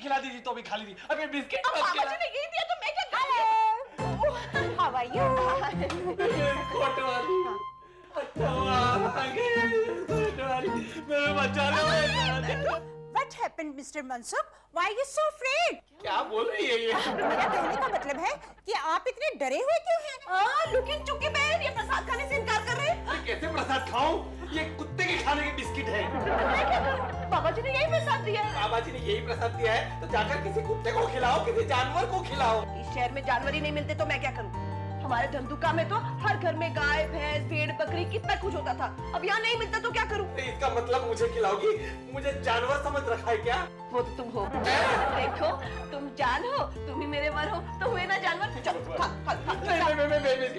खिला दीजिए तो भी खा लीजिए। अब ये बिस्किट अब बाबा जी ने यही दिया तो मैं क्या करूं? How are you? कोटवाली। अच्छा आप आ गए कोटवाली, मेरे बच्चा लो। What happened, Mr. Mansukh? Why are you so afraid? क्या बोल रही है ये? मेरा कहने का मतलब है कि आप इतने डरे हुए क्यों हैं? लुकिंग चुकी बहन, ये प्रसाद खाने से इनकार कर रहे हैं। कैसे प्रसाद खाऊं? ये कुत्ते के खाने के बिस्किट है। मैं क्या करूं? बाबा जी ने यही प्रसाद दिया है। बाबा जी ने यही प्रसाद दिया है तो जाकर किसी कुत्ते को खिलाओ, किसी जानवर को खिलाओ। इस शहर में जानवर ही नहीं मिलते तो मैं क्या करूं? हमारे धंधुका में तो हर घर में गाय, भैंस, भेड़, बकरी कितना कुछ होता था। अब यहाँ नहीं मिलता तो क्या करूं? इसका मतलब मुझे खिलाओगी? मुझे जानवर समझ रखा है क्या? वो तो तुम हो। देखो, तुम जान हो, तुम ही मेरे वर हो, तो हुए ना जानवर। चलो खा खा खा।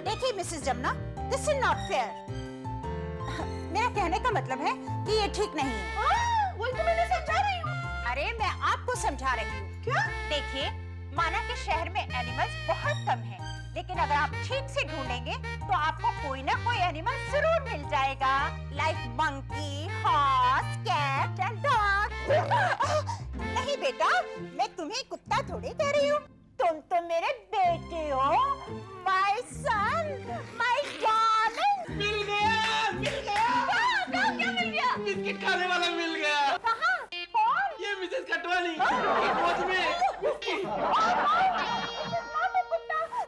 देखिए Mrs Jamuna, this is not fair. मेरा कहने का मतलब है कि ये ठीक नहीं है। वही तो मैंने समझा रही हूँ। अरे मैं आपको समझा रही हूँ। क्या? देखिए, माना कि शहर में एनिमल्स बहुत कम हैं, लेकिन अगर आप ठीक से ढूंढेंगे तो आपको कोई ना कोई एनिमल जरूर मिल जाएगा, like monkey, horse, cat and dog. नहीं बेटा, मैं तुम्हें कुत्ता थोड़ी कह रही हूँ, तुम तो मेरे बेटे हो, माय सन, माय डार्लिंग। मिल गया, मिल गया। क्या मिल गया? बिस्किट खाने वाला मिल गया। कहाँ? कौन? ये मिसेस कटवाली गोद में biscuit.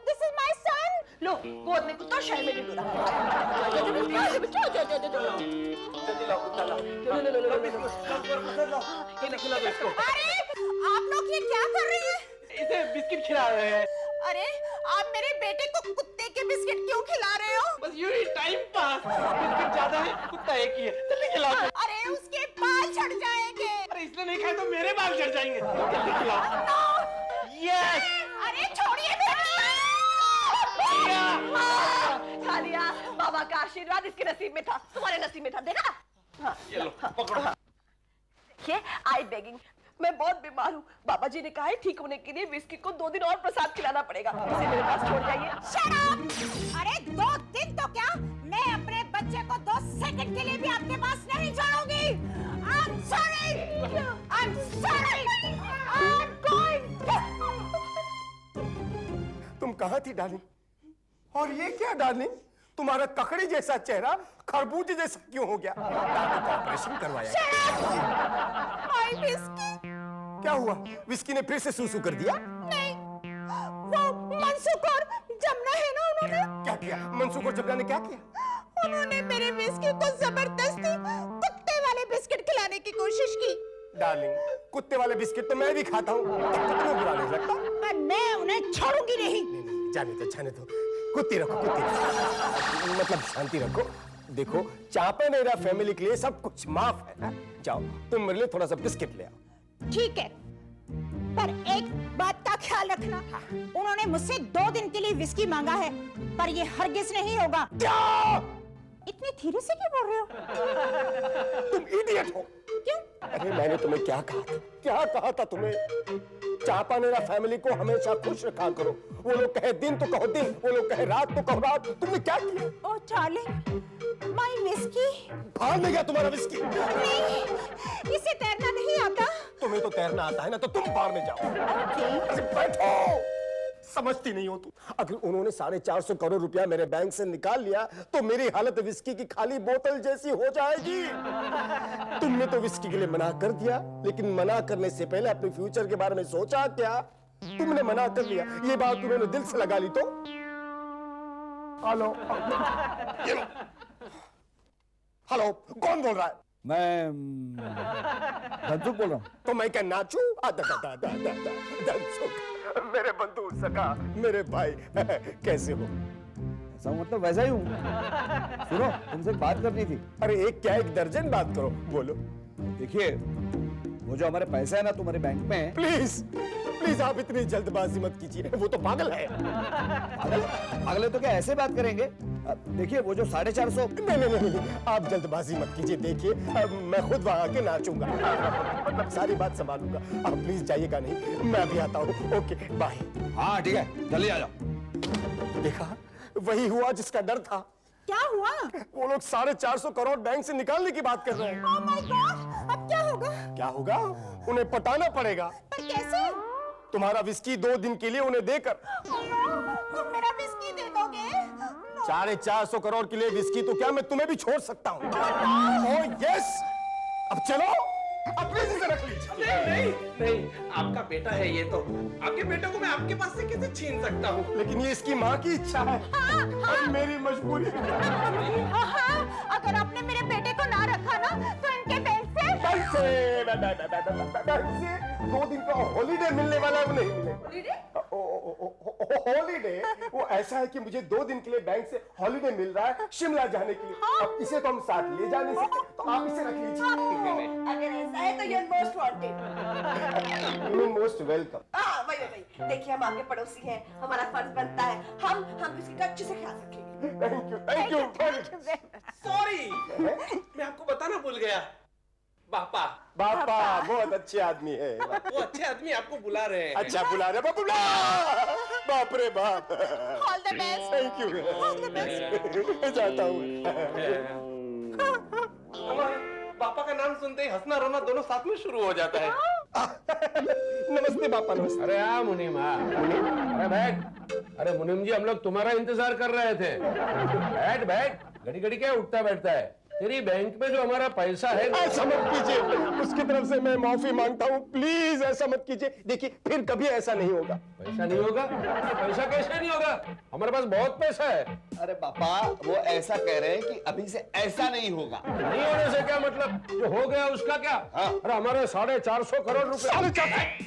This is my son. लो, गोद में कुत्ता, शहर में ढिंढोरा। जल्दी लाओ कुत्ता लाओ। लो खिला दो इसको। अरे आप लोग ये क्या कर रहे हैं? इसे बिस्किट खिला रहे हैं। अरे आप मेरे बेटे को कुत्ते के बिस्किट क्यों खिला रहे हो? बस यूं ही टाइम पास। बिस्किट ज्यादा है, कुत्ता एक ही है। जल्दी खिलाओ। अरे उसके बाल झड़ जाएंगे। अरे इसने नहीं खाया तो मेरे बाल झड़ जाएंगे। जल्दी खिलाओ। यस। अरे छोड़िए मेरे। खा लिया। बाबा का आशीर्वाद इसके नसीब में था, तुम्हारे नसीब में था। देखा? हाँ, ये लो पकड़ो। देखिए, आई बेगिंग, मैं बहुत बीमार हूँ। बाबा जी ने कहा है ठीक होने के लिए विस्की को 2 दिन और प्रसाद खिलाना पड़ेगा। इसे मेरे पास छोड़ जाइए। Shut up! अरे 2 दिन तो क्या, मैं अपने बच्चे को 2 सेकंड के लिए भी आपके पास नहीं छोड़ूंगी। I'm sorry. I'm sorry. I'm going. तुम कहाँ थी डार्लिंग? और ये क्या डार्लिंग, तुम्हारा ककड़ी जैसा चेहरा खरबूजे जैसा क्यों हो गया? डॉक्टर को ऑपरेशन करवाया। My whiskey. क्या हुआ? विस्की ने फिर से सूसू कर दिया? नहीं, वो मनसुख और जमुना है ना, उन्होंने क्या किया? मनसुख और जमुना ने क्या किया? उन्होंने मेरे विस्की को जबरदस्ती कुत्ते वाले बिस्किट खिलाने की कोशिश की। डार्लिंग, कुत्ते वाले बिस्किट तो मैं भी खाता हूँ, तब तो तुम्हें बुरा नहीं लगता? पर मैं उन्हें छोड़ूंगी नहीं। जाने दो, कुत्ती रखो, मतलब शांति रखो। देखो, चापानेरा फैमिली के लिए सब कुछ माफ है ना? जाओ, तुम मेरे लिए थोड़ा सा बिस्किट ले आओ। ठीक है, पर एक बात का ख्याल रखना, उन्होंने मुझसे 2 दिन के लिए विस्की मांगा है, पर ये हरगिज नहीं होगा। क्या? इतनी धीरे से क्यों बोल रहे हो? तुम इडियट हो। क्यों? अरे मैंने तुम्हें क्या कहा था तुम्हें? चापानेरा फैमिली को हमेशा खुश रखा करो। वो लोग कहे दिन तो कहो दिन, वो लोग कहे रात तो कहो रात। तुमने क्या किया? ओह डार्लिंग, माय विस्की। भाग ले गया तुम्हारा विस्की। नहीं, इसे तैरना नहीं आता। तुम्हें तो तैरना आता है ना, तो तुम बाहर में जाओ। बैठो, समझती नहीं हो तुम। अगर उन्होंने 450 करोड़ रुपया मेरे बैंक से निकाल लिया तो मेरी हालत विस्की की खाली बोतल जैसी हो जाएगी। तुमने तो विस्की के लिए मना कर दिया, लेकिन मना करने से पहले अपने फ्यूचर के बारे में सोचा क्या? तुमने मना कर लिया, ये बात उन्होंने दिल से लगा ली तो? हेलो, हेलो, कौन बोल रहा है? मैं धनसुख बोल रहा हूँ। तो मैं क्या नाचू? धनसुख, मेरे बंधु सखा, मेरे भाई, कैसे हो? ऐसा मतलब वैसा ही हूँ। सुनो, तुमसे एक बात करनी थी। अरे एक क्या, 1 दर्जन बात करो, बोलो। देखिए, वो जो हमारे पैसे है ना तुम्हारे बैंक में। प्लीज आप इतनी जल्दबाजी मत कीजिए, वो तो पागल है। पागल है तो क्या ऐसे बात करेंगे? देखिए, वो जो 450। नहीं, आप जल्दबाजी मत कीजिए। देखिए, मैं खुद वहां आके नाचूंगा, मतलब सारी बात संभालूंगा। आप प्लीज जाइएगा नहीं, मैं भी आता हूँ। Okay bye. हाँ ठीक है, जल्दी आ जाओ। देखा, वही हुआ जिसका डर था। क्या हुआ? वो लोग 450 करोड़ बैंक से निकालने की बात कर रहे हैं। ओह माय गॉड, अब क्या होगा? क्या होगा? उन्हें पटाना पड़ेगा। पर कैसे? तुम्हारा विस्की 2 दिन के लिए उन्हें देकर। तुम मेरा विस्की दे दोगे? 450 करोड़ के लिए विस्की तो क्या मैं तुम्हें भी छोड़ सकता हूँ? ओह यस, अब चलो अपने से रख लीजिए। नहीं नहीं, आपका बेटा है ये तो, आपके बेटे को मैं आपके पास से कैसे छीन सकता हूँ? लेकिन ये इसकी माँ की इच्छा है और मेरी मजबूरी। अगर आपने मेरे बेटे को ना रखा ना तो इनके बैंक से 2 दिन का हॉलीडे मिलने वाला है, वो नहीं मिलेगा। हॉलीडे वो ऐसा है कि मुझे 2 दिन के लिए बैंक से हॉलीडे मिल रहा है शिमला जाने के लिए। अब इसे तो हम साथ ले जा नहीं सकते, तो आप इसे रख लीजिए। अगर ऐसा है तो you're most wanted। You most welcome. हाँ वही। देखिए हम आपके पड़ोसी हैं, हमारा फर्ज बनता है हम इसका अच्छे से ख्याल रखेंगे। Thank you. सॉरी, मैं आपको बताना भूल गया। पापा बापा बहुत अच्छे आदमी है। वो अच्छे आदमी आपको बुला रहे हैं। अच्छा बुला रहे बापू, बाप रे बाप। All the best. Thank you. जाता हूँ। हमारे पापा का नाम सुनते ही हंसना रोना दोनों साथ में शुरू हो जाता है। नमस्ते पापा, नमस्ते। अरे हाँ मुनीम, हाँ अरे बैठ। अरे मुनीम जी, हम लोग तुम्हारा इंतजार कर रहे थे। बैठ बैठ, घड़ी घड़ी क्या उठता बैठता है? तेरी बैंक में जो हमारा पैसा है ऐसा मत कीजिए, उसकी तरफ से मैं माफी मांगता हूँ। प्लीज ऐसा मत कीजिए। देखिए फिर कभी ऐसा नहीं होगा। पैसा नहीं होगा? पैसा कैसे नहीं होगा? हमारे पास बहुत पैसा है। अरे पापा, वो ऐसा कह रहे हैं कि अभी से ऐसा नहीं होगा। नहीं होने से क्या मतलब? जो हो गया उसका क्या? अरे हमारे 450 करोड़ रुपए। 450।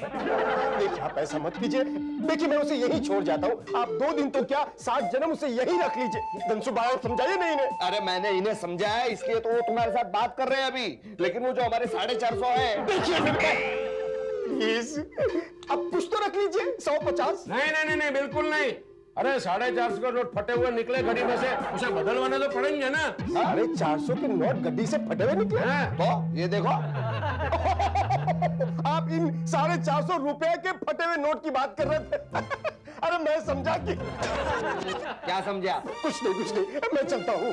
देखिए आप ऐसा मत कीजिए। देखिए मैं उसे यही छोड़ जाता हूँ। आप 2 दिन तो क्या 7 जन्म उसे यही रख लीजिए। धनसुबाई समझाइए नहीं इन्हें। अरे मैंने इन्हें समझाया, इसलिए तो वो तुम्हारे साथ बात कर रहे हैं अभी। लेकिन वो जो हमारे 450 है, देखिए प्लीज अब कुछ तो रख लीजिए। 150। नहीं नहीं नहीं नहीं, बिल्कुल नहीं। अरे 450 का नोट फटे हुए निकले घड़ी में से, उसे बदलवाने तो पड़ेंगे ना। अरे 400 के नोट गड्डी से फटे हुए निकले। तो ये देखो। आप इन 450 रुपए के फटे हुए नोट की बात कर रहे थे। अरे मैं समझा कि क्या समझा? कुछ नहीं, मैं चलता हूँ।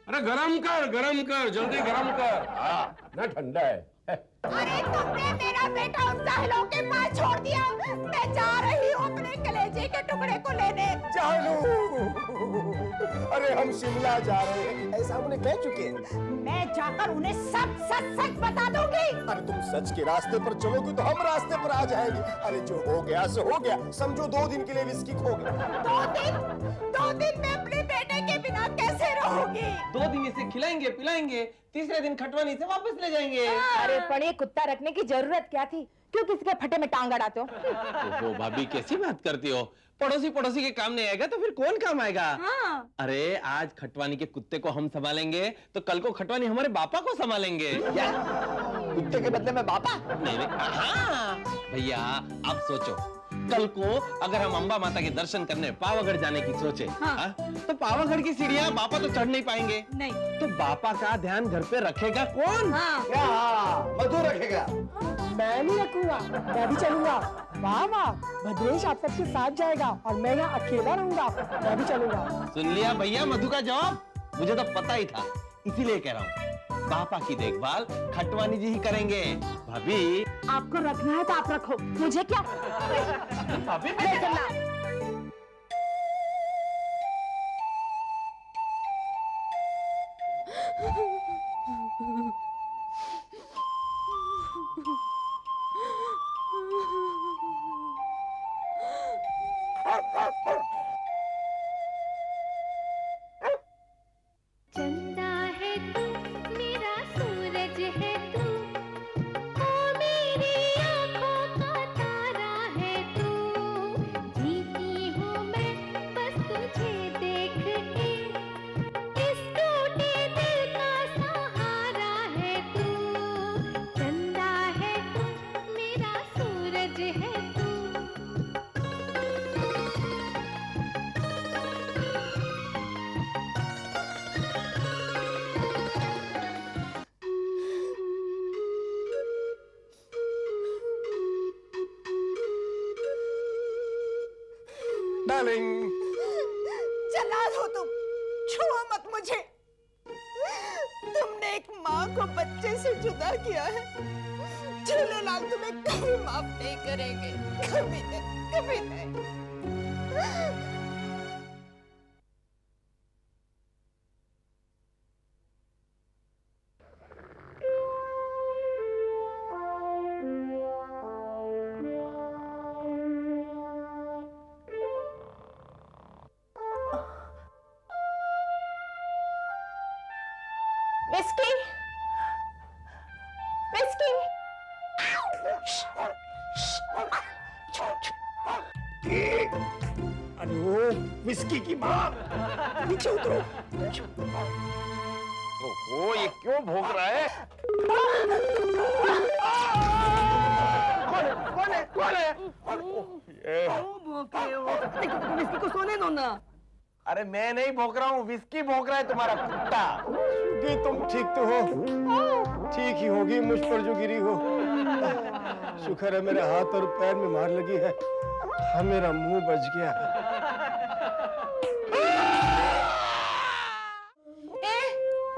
अरे गरम कर जल्दी गरम कर। हाँ ना, ठंडा है। अरे तुमने मेरा बेटा उन साहिलों के पास छोड़ दिया। मैं जा रही हूँ अपने कलेजे के टुकड़े को लेने। जानू, अरे हम शिमला जा रहे हैं ऐसा हम उन्हें कह चुके हैं। मैं जाकर उन्हें सब सच बता दूंगी। अरे तुम सच के रास्ते पर चलोगी तो हम रास्ते पर आ जाएंगे। अरे जो हो गया सो हो गया। समझो 2 दिन के लिए विस्की खो गया। 2 दिन मैं अपने बेटे के बिना कैसे रहूंगी? 2 दिन इसे खिलाएंगे पिलाएंगे, तीसरे दिन खटवानी से वापस ले जाएंगे। अरे पण ये कुत्ता रखने की जरूरत क्या थी? क्यों किसी के फटे में टांग अड़ाते हो? ओहो भाभी, कैसी बात करती हो? पड़ोसी के काम नहीं आएगा तो फिर कौन काम आएगा? हाँ। अरे आज खटवानी के कुत्ते को हम संभालेंगे तो कल को खटवानी हमारे बापा को संभालेंगे। क्या? कुत्ते के बदले में बापा? नहीं हाँ भैया, आप सोचो कल को अगर हम अंबा माता के दर्शन करने पावागढ़ जाने की सोचे, हाँ? तो पावागढ़ की सीढ़ियां बापा तो चढ़ नहीं पाएंगे। नहीं। तो बापा का ध्यान घर पे रखेगा कौन? हाँ। क्या? मधु रखेगा। मैं नहीं रखूंगा, मैं भी चलूंगा। वाह वाह, भद्रेश आप सबके साथ जाएगा और मैं यहाँ अकेला रहूंगा। मैं भी चलूंगा। सुन लिया भैया मधु का जवाब? मुझे तो पता ही था, इसीलिए कह रहा हूँ पापा की देखभाल खटवानी जी ही करेंगे। भाभी आपको रखना है तो आप रखो, मुझे क्या? भाभी अरे चलना। चंदा है तू, मेरा सूरज है तू, ओ मेरी आँखों का तारा है तू। जीती हूँ मैं बस तुझे देख के, इस टूटे दिल का सहारा है तू। चंदा है तू, मेरा सूरज है तू। डार्लिंग, चला दो तुम, छुओ मत मुझे। तुमने एक माँ को बच्चे से जुदा किया है, झूलेलाल तुम्हें कभी माफ नहीं करेंगे, कभी नहीं, कभी नहीं। Whisky, whisky. अरे वो विस्की की माँ, नीचे उतरो। ओहो, ये क्यों भौंक रहा है? कौन है? विस्की को सोने दो ना। अरे मैं नहीं भौंक रहा हूँ, विस्की भौंक रहा है तुम्हारा कुत्ता। कि तुम ठीक तो हो, ठीक ही होगी मुझ पर जो गिरी हो। शुक्र है मेरे हाथ और पैर में मार लगी है, हाँ मेरा मुंह बच गया।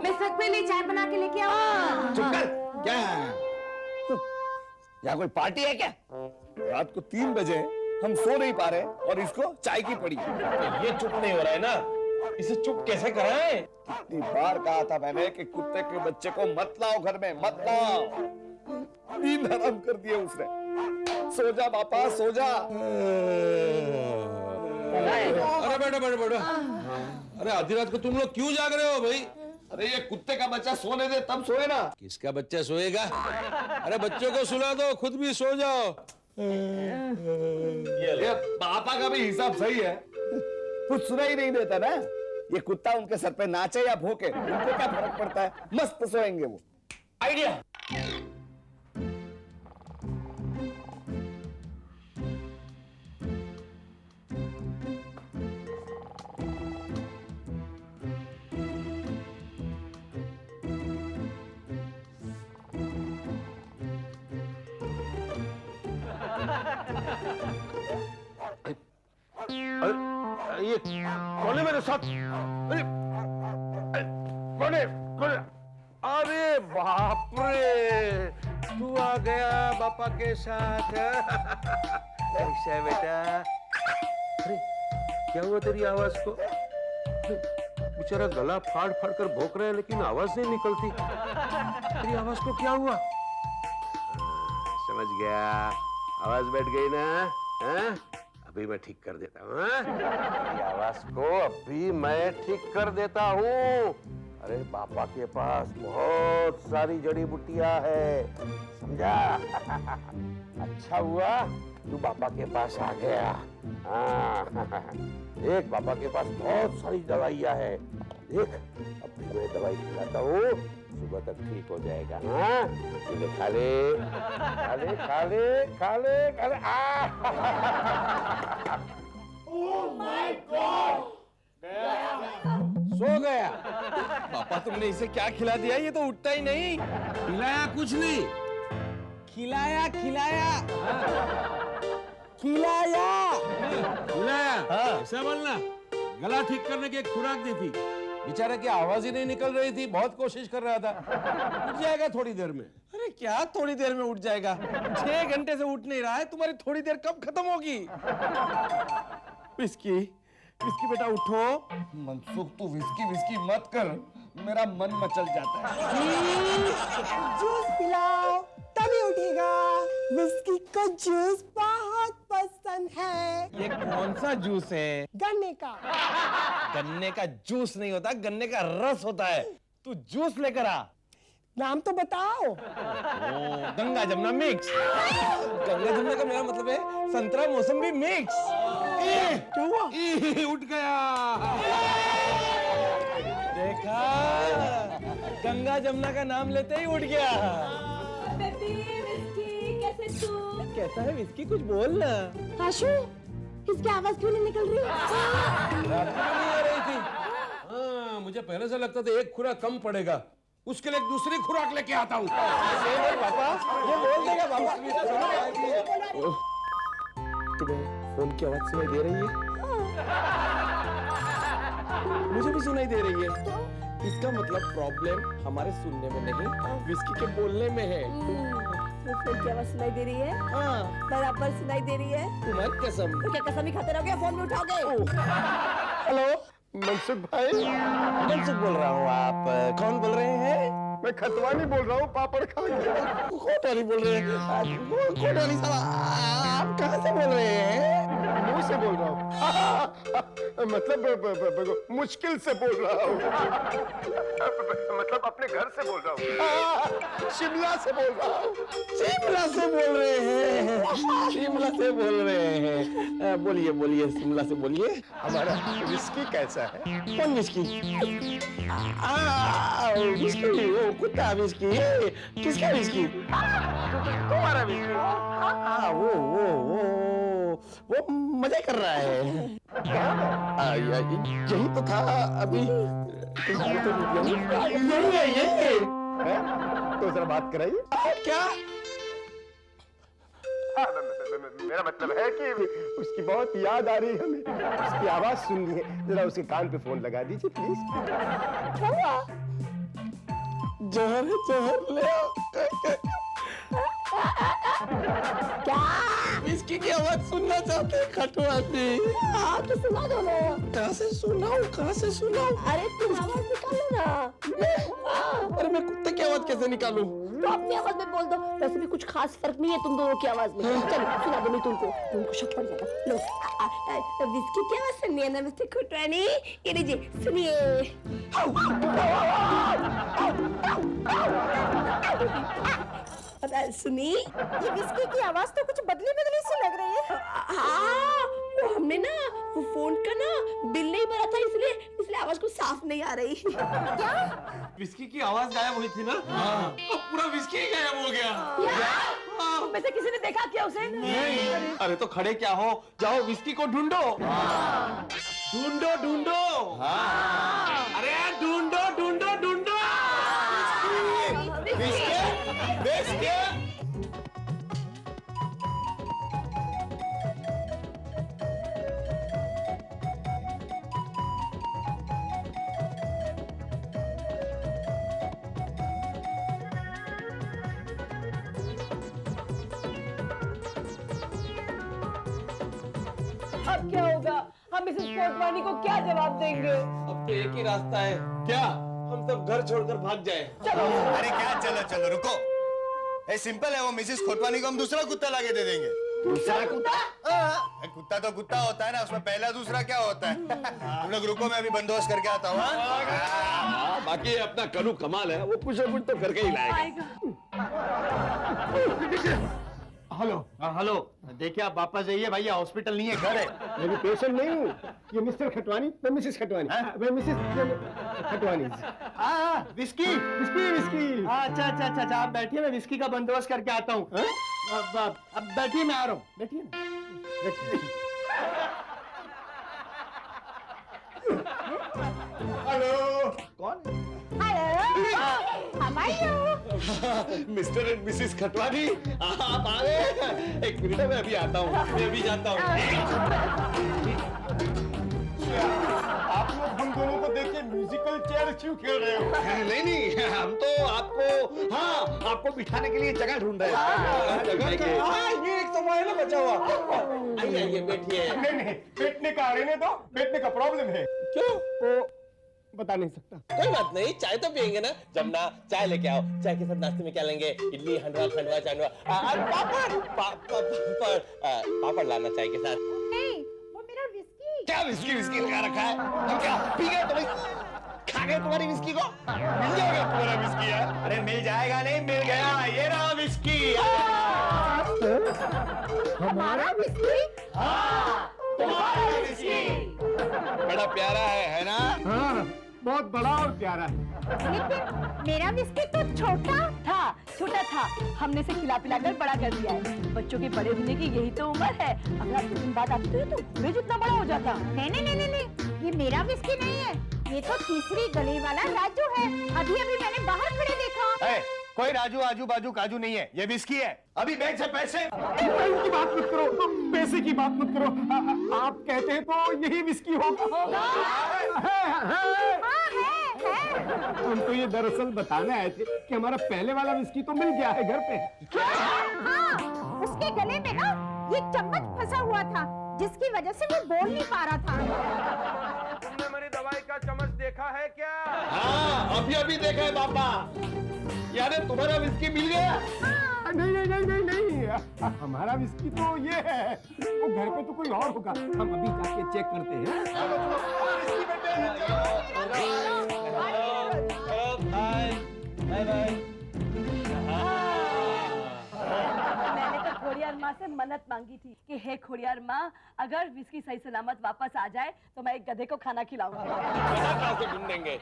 मैं सक पे लिए चाय बना के लेके आओ। चुप कर, क्या है? यहाँ कोई पार्टी है क्या? रात को 3 बजे हम सो नहीं पा रहे और इसको चाय की पड़ी। ये चुप नहीं हो रहा है ना, इसे चुप कैसे कराएं? कितनी बार कहा था मैंने कि कुत्ते के बच्चे को मत लाओ घर में, मत लाओ। नींद हराम कर दिए उसने। सो जा पापा, सो जा। अरे बैठो बैठो बैठो। अरे आधी रात को तुम लोग क्यों जाग रहे हो भाई? अरे ये कुत्ते का बच्चा सोने दे तब सोए ना। किसका बच्चा सोएगा? अरे बच्चों को सुला दो, खुद भी सो जाओ। ये पापा का भी हिसाब सही है, कुछ सुना ही नहीं देता ना। ये कुत्ता उनके सर पे नाचे या भौंके, उनको क्या फर्क पड़ता है, मस्त सोएंगे वो। आइडिया। ये कौन है मेरे साथ? अरे कौन है? कौन है? अरे बाप रे, तू आ गया पापा के साथ। कैसा है बेटा? अरे क्या हुआ तेरी आवाज को? बेचारा गला फाड़ फाड़ कर भौंक रहा है लेकिन आवाज नहीं निकलती। तेरी आवाज को क्या हुआ? समझ गया, आवाज बैठ गई ना? हाँ? अभी मैं ठीक कर देता हूँ। आवाज को अभी मैं ठीक कर देता हूँ। अरे पापा के पास बहुत सारी जड़ी बूटियां है, समझा? अच्छा हुआ तू पापा के पास आ गया। देख पापा के पास बहुत सारी दवाइयां है। देख अभी मैं दवाई खिलाता हूँ, सुबह तक ठीक हो जाएगा। हाँ खा ले खा ले खा ले खा ले खा ले। सो गया। पापा तुमने इसे क्या खिला दिया? ये तो उठता ही नहीं। खिलाया कुछ नहीं, खिलाया खिलाया खिलाया हाँ। ऐसा बोलना। गला ठीक करने की एक खुराक दी थी, बेचारे की आवाज ही नहीं निकल रही थी, बहुत कोशिश कर रहा था। उठ जाएगा थोड़ी देर में। अरे क्या थोड़ी देर में उठ जाएगा? 6 घंटे से उठ नहीं रहा है, तुम्हारी थोड़ी देर कब खत्म होगी? विस्की, विस्की बेटा उठो। मनसुख तू विस्की विस्की मत कर, मेरा मन मचल जाता है। जूस पिलाओ तभी उठेगा। विस्की को जूस बहुत पसंद है। ये कौन सा जूस है? गन्ने का। गन्ने का जूस नहीं होता, गन्ने का रस होता है। तू जूस लेकर आ। नाम तो बताओ। ओ, गंगा जमुना मिक्स। गंगा जमुना का मेरा मतलब है संतरा मौसम्बी मिक्स। क्या हुआ? उठ गया। देखा, गंगा जमुना का नाम लेते ही उठ गया। कैसा है विस्की? कुछ बोल ना। आशु, इसकी आवाज क्यों नहीं निकल रही? रात को नहीं आ रही थी। हाँ, मुझे पहले से लगता था एक खुराक कम पड़ेगा, उसके लिए एक दूसरी खुराक लेके आता हूँ। पापा ये बोल देगा पापा। तुम्हें फोन की आवाज सुनाई दे रही है? मुझे भी सुनाई दे रही है। इसका मतलब प्रॉब्लम हमारे सुनने में नहीं, विस्की के बोलने में है। तो फोन की आवाज सुनाई दे रही है, हाँ, बराबर सुनाई दे रही है। तुम्हारी कसम। तो क्या कसम ही खाते रहोगे, फोन में उठाओगे? हेलो मनसुख भाई। मनसुख बोल रहा हूँ। आप कौन बोल रहे हैं? मैं खतवानी बोल रहा हूँ, पापड़ खा गया। कोटवानी बोल रहे हैं? कोटवानी साहब, आप कहाँ से बोल रहे हैं? मुंह से बोल रहा हूँ। मतलब मुश्किल से बोल रहा हूँ। मतलब अपने घर से बोल रहा हूँ। शिमला से बोल रहा हूँ। शिमला से बोल रहे हैं? शिमला से बोल रहे हैं? बोलिए बोलिए, शिमला से बोलिए। हमारा विस्की कैसा है? कौन विस्की? विस्की, वो कुत्ता विस्की। किसका विस्की? तुम्हारा विस्की। वो मजा कर रहा है। यही तो था अभी। यही है। तो जरा बात कराइए। क्या? मेरा मतलब है कि उसकी बहुत याद आ रही है हमें। उसकी आवाज सुननी है, जरा उसके कान पे फोन लगा दीजिए प्लीज। जहर जहर ले आओ। क्या? विस्की की आवाज सुनना चाहते हैं खटवानी? हाँ तो सुना दो ना। कहाँ से सुनाऊं? कहाँ से सुनाऊं? अरे तुम आवाज निकालो ना। अरे मैं कुत्ते की आवाज कैसे निकालूं? तो अपनी आवाज में बोल दो, वैसे भी कुछ खास फर्क नहीं है तुम दोनों की आवाज में। चलो सुना दो, नहीं तुमको शक पड़ जाएगा। लो विस्की की आवाज सुनिए ना मिस्टर खुटवानी, ये लीजिए सुनिए। सुनी, ये विस्की की आवाज तो कुछ बदली बदली सी लग रही है। हाँ वो हमने ना वो फोन का ना बिल नहीं भरा था, इसलिए आवाज को साफ नहीं आ रही। क्या? विस्की की आवाज गायब हुई थी ना? अब पूरा विस्की ही गायब हो गया। में से किसी ने देखा क्या उसे? नहीं। अरे तो खड़े क्या हो, जाओ विस्की को ढूंढो। ढूंढो ढूंढो। अरे ढूंढो ढूंढो ढूंढो। अब क्या होगा? हम मिसेस कोटवानी को क्या जवाब देंगे? अब तो एक ही रास्ता है। क्या? हम सब घर छोड़कर भाग जाए। चलो। अरे क्या चलो चलो रुको। ए सिंपल है, वो मिसेस खोटवानी को हम दूसरा कुत्ता लाके दे देंगे। दूसरा कुत्ता? कुत्ता तो कुत्ता होता है ना, उसमें पहला दूसरा क्या होता है? तुम लोग रुको, मैं अभी बंदोबस्त करके आता हूँ। बाकी अपना कनु कमाल है, वो कुछ न कुछ तो करके ही लाएगा। हेलो हेलो, देखिए आप वापस जाइए भैया, हॉस्पिटल नहीं है, घर है। मैं पेशेंट नहीं हूँ, ये मिस्टर खटवानी, मैं मिसेस खटवानी। मैं Mrs Khatwani. Whisky whisky whisky. अच्छा अच्छा अच्छा अच्छा, आप बैठिए, मैं विस्की का बंदोबस्त करके आता हूँ। अब बैठिए, मैं आ रहा हूँ, बैठिए ना। हेलो, कौन? मिस्टर एंड मिसेस खटवानी, आप आ गए। एक मिनट, मैं अभी आता हूँ, मैं अभी जाता हूँ। आप लोग हम दोनों को देख के म्यूजिकल चेयर क्यों खेल रहे हो? नहीं नहीं, हम तो आपको, हाँ आपको बिठाने के लिए जगह ढूंढ रहे हैं। जगह क्या? ये एक समय ना बचा हुआ। आइए आइए बैठिए। नहीं, बैठने का रहने दो, बैठने का प्रॉब्लम है। क्यों? वो बता नहीं सकता। कोई बात नहीं, चाय तो पियेंगे ना। जमुना चाय लेके आओ। चाय के साथ नाश्ते में क्या लेंगे? इडली, हलवा, खंडवा, चांडवा, पापड़ लाना चाय के साथ। नहीं, वो मेरा विस्की। क्या विस्की विस्की लगा रखा है? हम क्या पी गए? तुम्हें खा गए तुम्हारी विस्की को? मिल जाएगा तुम्हारा विस्की यार। अरे मिल जाएगा नहीं, मिल गया, ये रहा विस्की। हमारा विस्की? तुम्हारा विस्की बड़ा प्यारा है ना? हाँ, बहुत बड़ा और प्यारा है। लेकिन मेरा विस्की तो छोटा था, हमने इसे खिला पिलाकर बड़ा कर दिया है। बच्चों के बड़े होने की यही तो उम्र है। अगर आप 2 दिन बाद आते हो तो पूरे जितना बड़ा हो जाता। नहीं नहीं नहीं नहीं, ये मेरा विस्की नहीं है, ये तो तीसरी गली वाला राजू है। अभी अभी मैंने बाहर खड़े देखा। कोई राजू आजू बाजू काजू नहीं है, ये विस्की है। अभी बैंक से पैसे। की बात मत करो, पैसे की बात मत करो। आप कहते हैं तो यही विस्की होगा। हाँ है। है। हम तो ये दरअसल बताने आए थे कि हमारा पहले वाला विस्की तो मिल गया है घर पे। हाँ, उसके गले में ना ये चम्मच फंसा हुआ था, जिसकी वजह से वो बोल नहीं पा रहा था। तुमने मेरी दवाई का चम्मच देखा है क्या? हाँ, अभी अभी देखा है पापा। यानी तुम्हारा विस्की मिल गया? नहीं, हमारा विस्की तो ये है, वो घर पे तो कोई और होगा। हम अभी जाके चेक करते हैं। Bye bye. मैंने तो खोड़ियार माँ से मन्नत मांगी थी कि हे खोड़ियार माँ, अगर विस्की सही सलामत वापस आ जाए तो मैं एक गधे को खाना खिलाऊंगा। कहाँ से ढूंढेंगे?